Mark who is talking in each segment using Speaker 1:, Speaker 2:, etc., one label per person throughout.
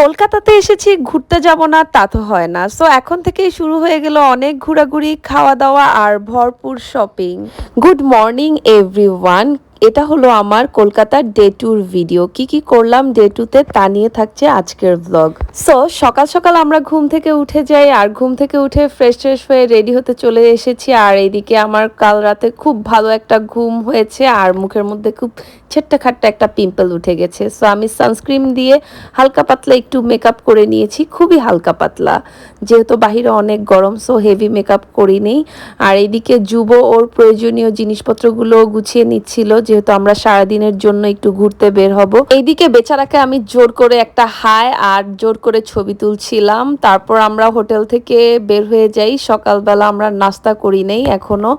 Speaker 1: কলকাতাতে এসেছি, ঘুরতে যাব না তা তো হয় না। সো এখন থেকেই শুরু হয়ে গেল অনেক ঘোরাঘুরি, খাওয়া দাওয়া আর ভরপুর শপিং। Good morning everyone. এটা হলো আমার কলকাতার ডে ট্যুর ভিডিও। কি কি করলাম ডে টুতে তা নিয়ে থাকছে আজকের ব্লগ। সো সকাল সকাল আমরা ঘুম থেকে উঠে যাই, আর ঘুম থেকে উঠে ফ্রেশ ট্রেশ হয়ে রেডি হতে চলে এসেছি। আর এইদিকে আমার কাল রাতে খুব ভালো একটা ঘুম হয়েছে, আর মুখের মধ্যে খুব ছেট্টা খাট্টা একটা পিম্পল উঠে গেছে। সো আমি সানস্ক্রিন দিয়ে হালকা পাতলা একটু মেকআপ করে নিয়েছি, খুবই হালকা পাতলা, যেহেতু বাহিরে অনেক গরম। সো হেভি মেকআপ করিনি। আর এইদিকে যুব ওর প্রয়োজনীয় জিনিসপত্রগুলো গুছিয়ে নিচ্ছিল, যেহেতু আমরা সারাদিনের জন্য একটু ঘুরতে বের হব। এইদিকে বেচারাকে আমি জোর করে একটা হাই আর জোর করে ছবি তুলছিলাম। তারপর আমরা হোটেল থেকে বের হয়ে যাই। সকালবেলা আমরা নাস্তা করি নেই এখনো।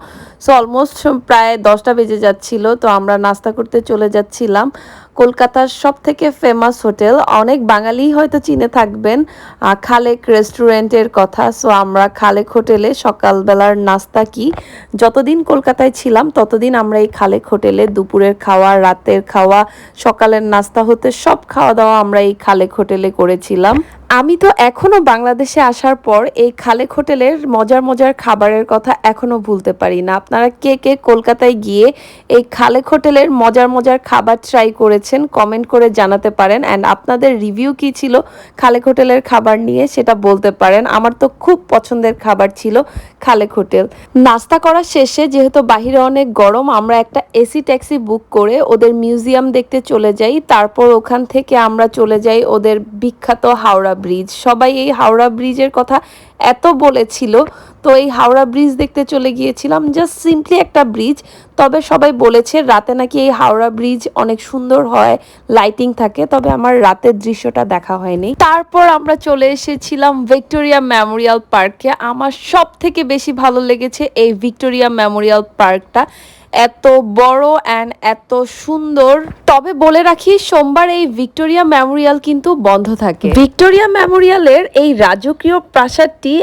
Speaker 1: সো অলমোস্ট প্রায় 10টা বেজে যাচ্ছিল। তো আমরা নাস্তা করতে চলে যাচ্ছিলাম কলকাতার সব থেকে ফেমাস হোটেল, অনেক বাঙালি হয়তো চিনে থাকবেন, খালেক রেস্টুরেন্টের কথা। সো আমরা খালেক হোটেলে সকালবেলার নাস্তা কি, যতদিন কলকাতায় ছিলাম ততদিন আমরা এই খালেক হোটেলে দুপুরের খাওয়া, রাতের খাওয়া, সকালের নাস্তা হতে সব খাওয়া দাওয়া আমরা এই খালেক হোটেলে করেছিলাম। আমি তো এখনো বাংলাদেশে আসার পর এই খালেক হোটেলের মজার মজার খাবারের কথা এখনো ভুলতে পারি না। আপনারা কে কে কলকাতায় গিয়ে এই খালেক হোটেলের মজার মজার খাবার ট্রাই করেছেন কমেন্ট করে জানাতে পারেন, অ্যান্ড আপনাদের রিভিউ কি ছিল খালেক হোটেলের খাবার নিয়ে সেটা বলতে পারেন। আমার তো খুব পছন্দের খাবার ছিল খালেক হোটেল। নাস্তা করা শেষে যেহেতু বাহিরে অনেক গরম, আমরা একটা এসি ট্যাক্সি বুক করে ওদের মিউজিয়াম দেখতে চলে যাই। তারপর ওখান থেকে আমরা চলে যাই ওদের বিখ্যাত হাওড়া ব্রিজ। সবাই এই হাওড়া ব্রিজের কথা এত বলেছিল, তো এই হাওড়া ব্রিজ দেখতে চলে গিয়েছিলাম। জাস্ট সিম্পলি একটা ব্রিজ, তবে সবাই বলেছে রাতে নাকি এই হাওড়া ব্রিজ অনেক সুন্দর হয়, লাইটিং থাকে। তবে আমার রাতের দৃশ্যটা দেখা হয়নি। তারপর আমরা চলে এসেছিলাম ভিক্টোরিয়া মেমোরিয়াল পার্কে। আমার সব থেকে বেশি ভালো লেগেছে এই ভিক্টোরিয়া মেমোরিয়াল পার্কটা, এত বড় অ্যান্ড এত সুন্দর। তবে বলে রাখি, সোমবার এই ভিক্টোরিয়া মেমোরিয়াল কিন্তু বন্ধ থাকে। ভিক্টোরিয়া মেমোরিয়ালের এই রাজকীয় প্রাসাদটি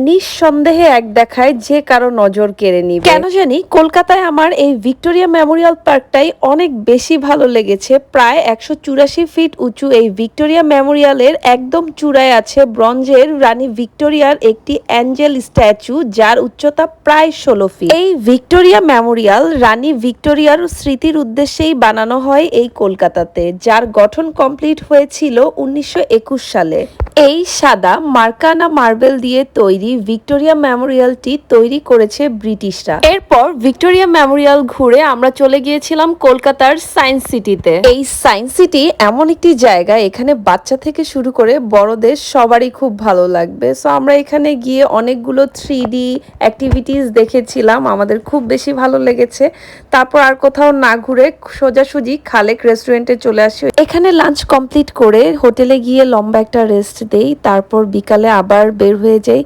Speaker 1: নিঃসন্দেহে এক দেখায় যে কারো নজর কেড়ে নিবে। কেন জানি কলকাতায় আমার এই ভিক্টোরিয়া মেমোরিয়াল পার্কটাই অনেক বেশি ভালো লেগেছে। প্রায় 184 ফিট উঁচু এই ভিক্টোরিয়া মেমোরিয়ালের একদম চূড়ায় আছে ব্রঞ্জের রানী ভিক্টোরিয়ার একটি অ্যাঞ্জেল স্ট্যাচু, যার উচ্চতা প্রায় 16 ফিট। এই ভিক্টোরিয়া মেমোরিয়াল রানী ভিক্টোরিয়ার স্মৃতির উদ্দেশ্যেই বানানো হয় এই কলকাতাতে, যার গঠন কমপ্লিট হয়েছিল 1921 সালে। এই সাদা মার্কানা মার্বেল দিয়ে তৈরি ভিক্টোরিয়া মেমোরিয়ালটি তৈরি করেছে ব্রিটিশরা। এরপর ভিক্টোরিয়া মেমোরিয়াল ঘুরে আমরা চলে গিয়েছিলাম কলকাতার সায়েন্স সিটিতে। এই সায়েন্স সিটি এমন একটি জায়গা, এখানে বাচ্চা থেকে শুরু করে বড়দের সবারই খুব ভালো লাগবে। সো আমরা এখানে গিয়ে অনেকগুলো 3D অ্যাক্টিভিটিস দেখেছিলাম, আমাদের খুব বেশি ভালো লেগেছে। তারপর আর কোথাও না ঘুরে সোজাসুজি খালেক রেস্টুরেন্টে চলে আসি। এখানে লাঞ্চ কমপ্লিট করে হোটেলে গিয়ে লম্বা একটা রেস্ট দেই। তারপর বিকালে আবার বের হয়ে যাই।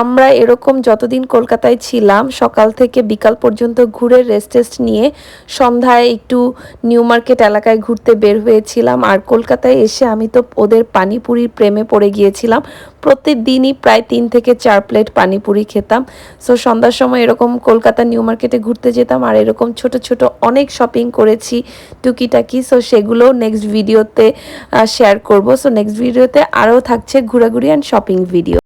Speaker 1: আমরা এরকম যতদিন কলকাতায় ছিলাম সকাল থেকে বিকাল পর্যন্ত ঘুরে রেস্ট নিয়ে সন্ধ্যায় একটু নিউ মার্কেট এলাকায় ঘুরতে বের হয়েছিলাম। আর কলকাতায় এসে আমি তো ওদের পানিপুরির প্রেমে পড়ে গিয়েছিলাম। প্রত্যেকদিনই প্রায় 3 থেকে 4 প্লেট পানিপুরি খেতাম। সো সন্ধ্যার সময় এরকম কলকাতা নিউ মার্কেটে ঘুরতে যেতাম, আর এরকম ছোট ছোট অনেক শপিং করেছি টুকিটাকি। সো সেগুলো নেক্সট ভিডিওতে শেয়ার করব। সো নেক্সট ভিডিওতে আরও থাকছে ঘোরাঘুরি অ্যান্ড শপিং ভিডিও।